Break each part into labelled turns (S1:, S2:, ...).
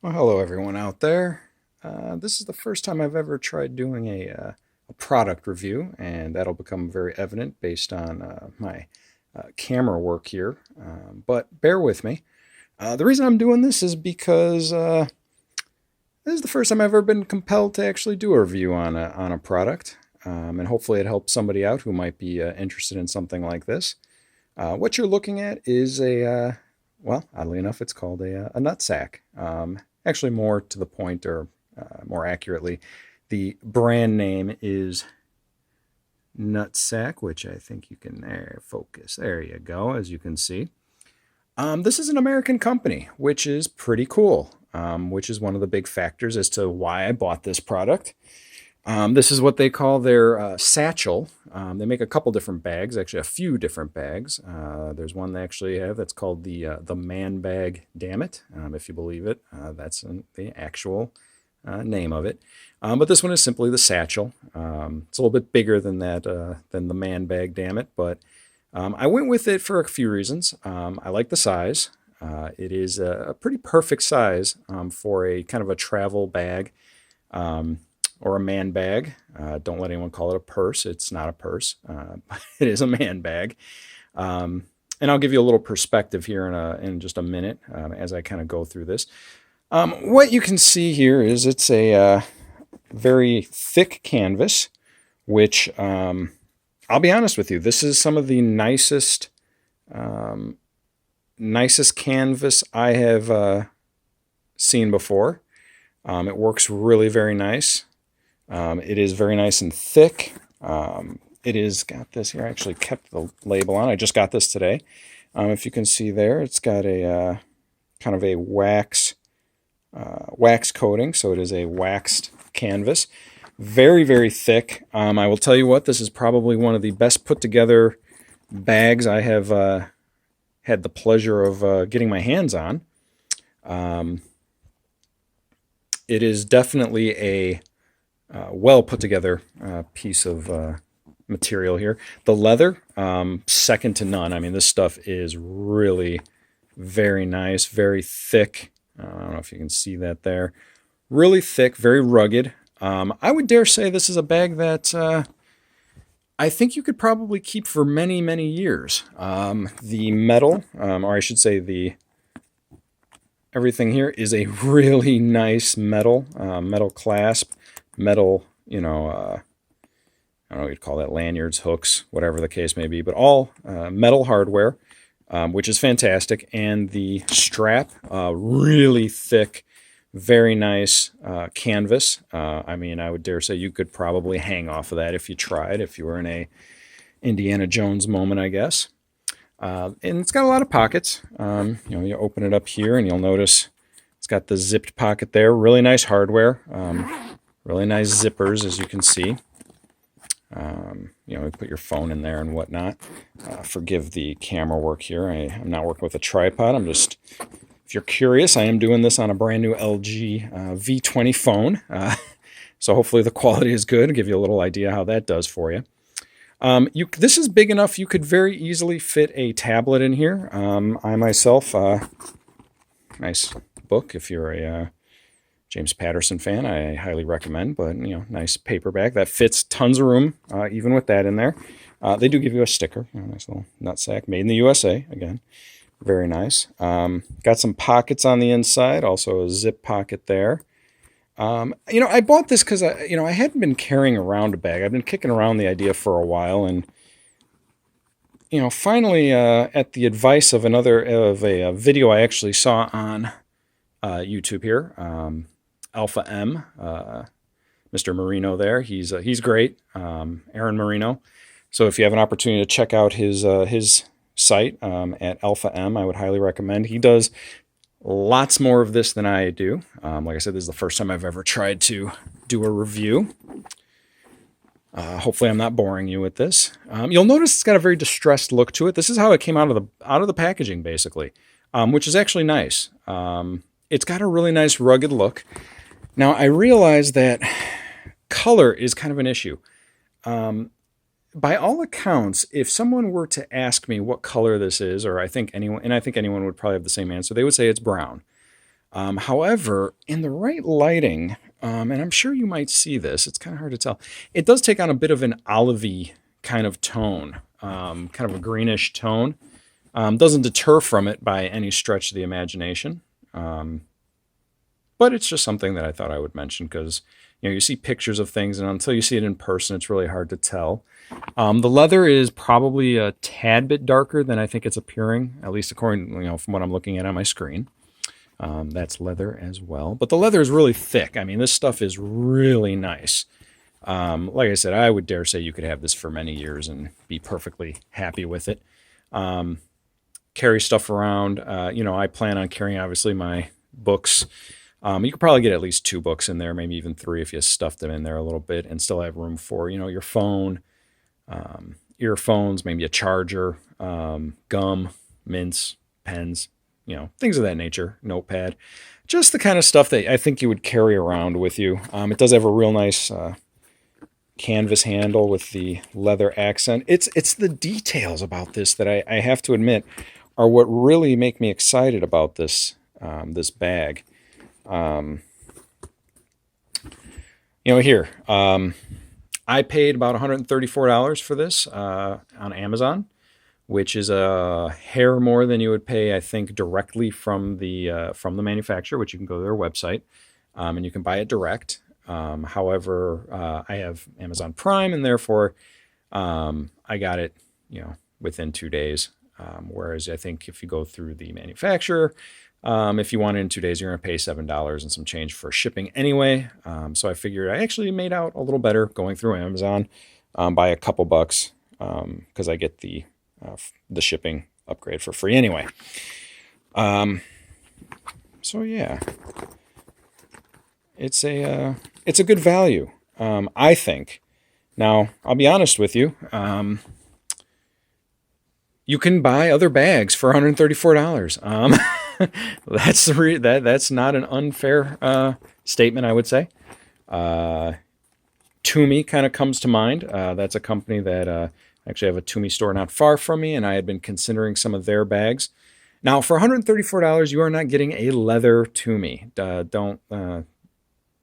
S1: Well, hello everyone out there. This is the first time I've ever tried doing a product review, and that'll become very evident based on my camera work here. But bear with me. The reason I'm doing this is because this is the first time I've ever been compelled to actually do a review on a product, and hopefully it helps somebody out who might be interested in something like this. What you're looking at is well, oddly enough, it's called a nutsack. Actually, more to the point, or more accurately, the brand name is Nutsac, which I think you can focus. There you go, as you can see. This is an American company, which is pretty cool, which is one of the big factors as to why I bought this product. This is what they call their satchel. They make a couple different bags, actually a few different bags. There's one they actually have that's called the man bag. Damn it, if you believe it, that's the actual name of it. But this one is simply the satchel. It's a little bit bigger than that than the man bag. Damn it, but I went with it for a few reasons. I like the size. It is a pretty perfect size for a kind of a travel bag. Or a man bag. Don't let anyone call it a purse. It's not a purse. It is a man bag. And I'll give you a little perspective here in just a minute as I kind of go through this. What you can see here is it's a very thick canvas, which I'll be honest with you, this is some of the nicest canvas I have seen before. It works really very nice. It is very nice and thick. It is got this here. I actually kept the label on. I just got this today. If you can see there, it's got a kind of a wax coating, so it is a waxed canvas. Very, very thick. I will tell you what, this is probably one of the best put together bags I have had the pleasure of getting my hands on. It is definitely a well put together piece of material here. The leather, second to none. I mean, this stuff is really very nice, very thick. I don't know if you can see that there. Really thick, very rugged. I would dare say this is a bag that I think you could probably keep for many, many years. The metal, or I should say everything here is a really nice metal clasp. Metal, I don't know what you'd call that, lanyards, hooks, whatever the case may be, but all metal hardware, which is fantastic. And the strap, really thick, very nice canvas. I mean, I would dare say you could probably hang off of that if you tried, if you were in a Indiana Jones moment, I guess. And it's got a lot of pockets. You open it up here and you'll notice it's got the zipped pocket there. Really nice hardware. Really nice zippers, as you can see. You put your phone in there and whatnot. Forgive the camera work here. I'm not working with a tripod. If you're curious, I am doing this on a brand new LG V20 phone. So hopefully the quality is good. I'll give you a little idea how that does for you. This is big enough you could very easily fit a tablet in here. I myself, nice book if you're a James Patterson fan, I highly recommend, but nice paperback that fits tons of room, even with that in there. They do give you a sticker, nice little nutsack, made in the USA, again, very nice. Got some pockets on the inside, also a zip pocket there. I bought this because I hadn't been carrying around a bag. I've been kicking around the idea for a while, and finally, at the advice of a video I actually saw on YouTube here. Alpha M, Mr. Marino there. He's great, Aaron Marino. So if you have an opportunity to check out his site at Alpha M, I would highly recommend. He does lots more of this than I do. Like I said, this is the first time I've ever tried to do a review. Hopefully I'm not boring you with this. You'll notice it's got a very distressed look to it. This is how it came out of the packaging, basically, which is actually nice. It's got a really nice rugged look. Now, I realize that color is kind of an issue. By all accounts, if someone were to ask me what color this is, or I think anyone would probably have the same answer, they would say it's brown. However, in the right lighting, and I'm sure you might see this, it's kind of hard to tell. It does take on a bit of an olivey kind of tone, kind of a greenish tone. Doesn't deter from it by any stretch of the imagination. But it's just something that I thought I would mention because you see pictures of things, and until you see it in person, it's really hard to tell. The leather is probably a tad bit darker than I think it's appearing, at least according from what I'm looking at on my screen. That's leather as well, but the leather is really thick. I mean, this stuff is really nice. Like I said, I would dare say you could have this for many years and be perfectly happy with it. Carry stuff around. I plan on carrying obviously my books. You could probably get at least 2 books in there, maybe even 3 if you stuff them in there a little bit, and still have room for your phone, earphones, maybe a charger, gum, mints, pens, things of that nature, notepad, just the kind of stuff that I think you would carry around with you. It does have a real nice canvas handle with the leather accent. It's the details about this that I have to admit are what really make me excited about this this bag. Here, I paid about $134 for this on Amazon, which is a hair more than you would pay, I think, directly from the manufacturer, which you can go to their website, and you can buy it direct. However, I have Amazon Prime, and therefore I got it, within 2 days. Whereas I think if you go through the manufacturer, if you want it in 2 days, you're going to pay $7 and some change for shipping anyway. So I figured I actually made out a little better going through Amazon by a couple bucks because I get the shipping upgrade for free anyway. So yeah, it's a good value, I think. Now I'll be honest with you. You can buy other bags for $134. That's not an unfair statement, I would say. Toomey kind of comes to mind. That's a company that actually have a Toomey store not far from me, and I had been considering some of their bags. Now, for $134, you are not getting a leather Toomey. Don't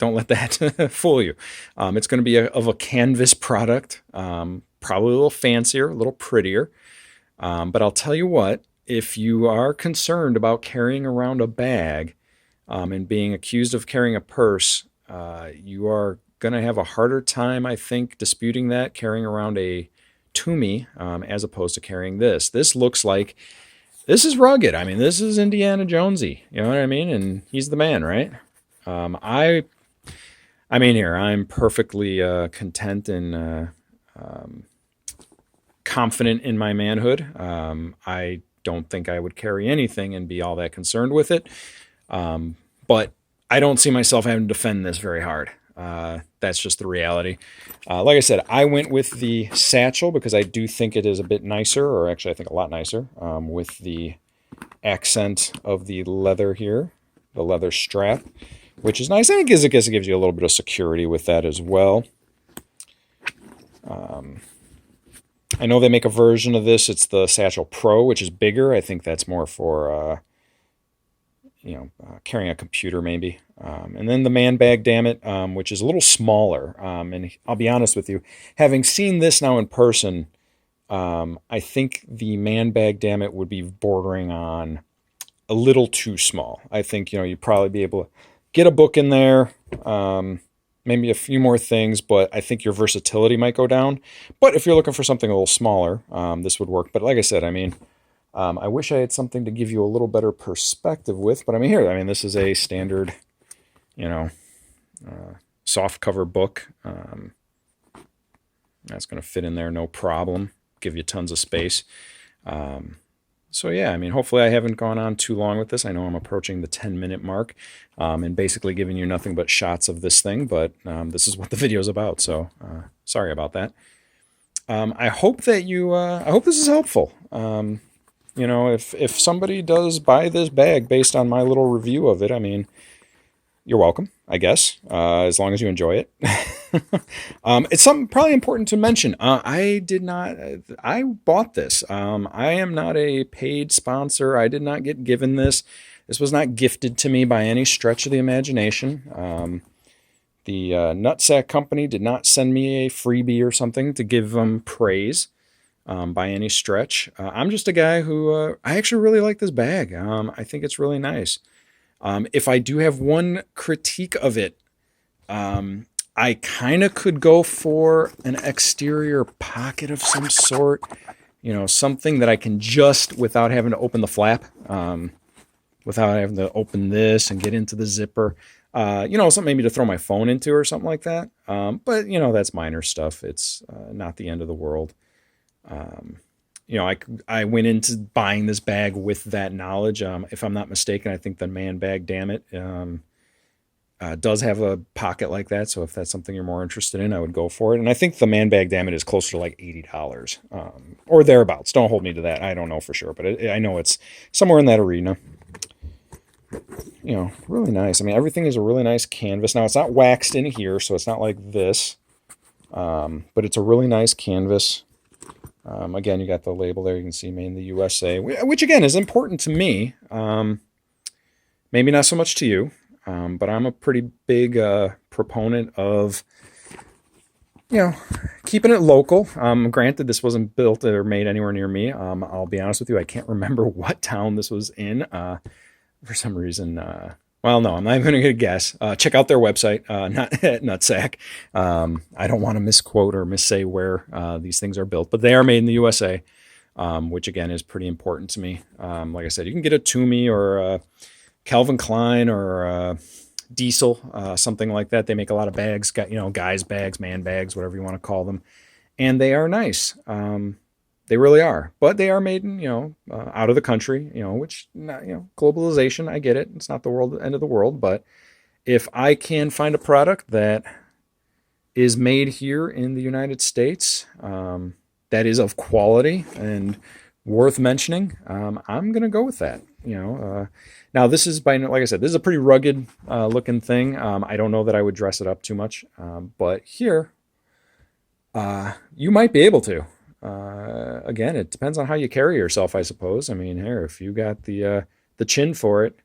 S1: let that fool you. It's going to be of a canvas product, probably a little fancier, a little prettier. But I'll tell you what, if you are concerned about carrying around a bag and being accused of carrying a purse, you are going to have a harder time, I think, disputing that, carrying around a Toomey as opposed to carrying this. This looks like, this is rugged. I mean, this is Indiana Jonesy, you know what I mean? And he's the man, right? I'm perfectly content and confident in my manhood. I don't think I would carry anything and be all that concerned with it. But I don't see myself having to defend this very hard. That's just the reality. Like I said, I went with the satchel because I do think it is a bit nicer, or actually I think a lot nicer, with the accent of the leather here, the leather strap, which is nice. I guess it gives you a little bit of security with that as well. I know they make a version of this. It's the Satchel Pro, which is bigger. I think that's more for, carrying a computer maybe. And then the man bag, damn it, which is a little smaller. And I'll be honest with you, having seen this now in person, I think the man bag, damn it, would be bordering on a little too small. I think, you'd probably be able to get a book in there, maybe a few more things, but I think your versatility might go down. But if you're looking for something a little smaller, this would work. But like I said, I wish I had something to give you a little better perspective with. But this is a standard, soft cover book. That's going to fit in there, no problem. Give you tons of space. So yeah, hopefully I haven't gone on too long with this. I know I'm approaching the 10-minute mark, and basically giving you nothing but shots of this thing, but this is what the video is about, so sorry about that. I hope that I hope this is helpful. If somebody does buy this bag based on my little review of it, you're welcome, I guess, as long as you enjoy it. It's something probably important to mention. I bought this. I am not a paid sponsor. I did not get given this. This was not gifted to me by any stretch of the imagination. The Nutsac company did not send me a freebie or something to give them praise by any stretch. I'm just a guy who I actually really like this bag. I think it's really nice. If I do have one critique of it, I kind of could go for an exterior pocket of some sort. Something that I can just, without having to open the flap, without having to open this and get into the zipper. Something maybe to throw my phone into or something like that. But that's minor stuff. It's not the end of the world. I went into buying this bag with that knowledge. If I'm not mistaken, I think the Man Bag Damn It does have a pocket like that. So if that's something you're more interested in, I would go for it. And I think the Man Bag Damn It is closer to like $80 or thereabouts. Don't hold me to that. I don't know for sure, but I know it's somewhere in that arena. Really nice. I mean, everything is a really nice canvas. Now, it's not waxed in here, so it's not like this, but it's a really nice canvas. Again, you got the label there. You can see made in the USA, which again is important to me. Maybe not so much to you, but I'm a pretty big proponent of, keeping it local. Granted, this wasn't built or made anywhere near me. I'll be honest with you, I can't remember what town this was in. For some reason, well, no, I'm not even going to guess. Check out their website, not at Nutsac. I don't want to misquote or missay where these things are built, but they are made in the USA, which again is pretty important to me. Like I said, you can get a Toomey or a Calvin Klein or a Diesel, something like that. They make a lot of bags, guys bags, man bags, whatever you want to call them, and they are nice. They really are, but they are made in, out of the country, which, globalization, I get it. It's not the end of the world, but if I can find a product that is made here in the United States, that is of quality and worth mentioning, I'm going to go with that, Now this is like I said, this is a pretty rugged, looking thing. I don't know that I would dress it up too much. But here, you might be able to. Again, it depends on how you carry yourself, I suppose. I mean, here, if you got the chin for it,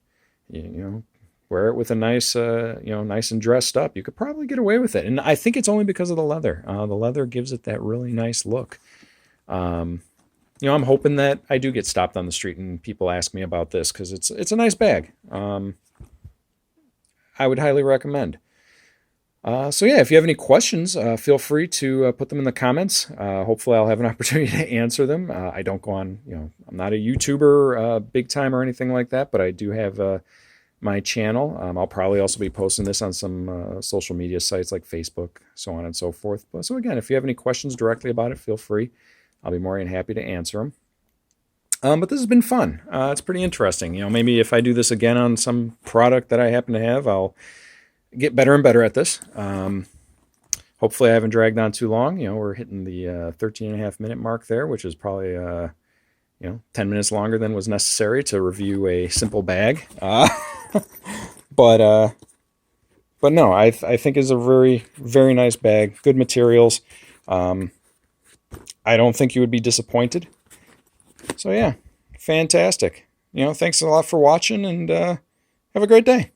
S1: wear it with a nice, nice and dressed up, you could probably get away with it. And I think it's only because of the leather. The leather gives it that really nice look. I'm hoping that I do get stopped on the street and people ask me about this because it's a nice bag. I would highly recommend. So yeah, if you have any questions, feel free to put them in the comments. Hopefully I'll have an opportunity to answer them. I don't go on, I'm not a YouTuber big time or anything like that, but I do have my channel. I'll probably also be posting this on some social media sites like Facebook, so on and so forth. So again, if you have any questions directly about it, feel free. I'll be more than happy to answer them. But this has been fun. It's pretty interesting. Maybe if I do this again on some product that I happen to have, I'll get better and better at this. Hopefully I haven't dragged on too long. We're hitting the 13 and a half minute mark there, which is probably 10 minutes longer than was necessary to review a simple bag. But no, I think it's a very, very nice bag. Good materials. I don't think you would be disappointed. So yeah, fantastic. Thanks a lot for watching, and have a great day.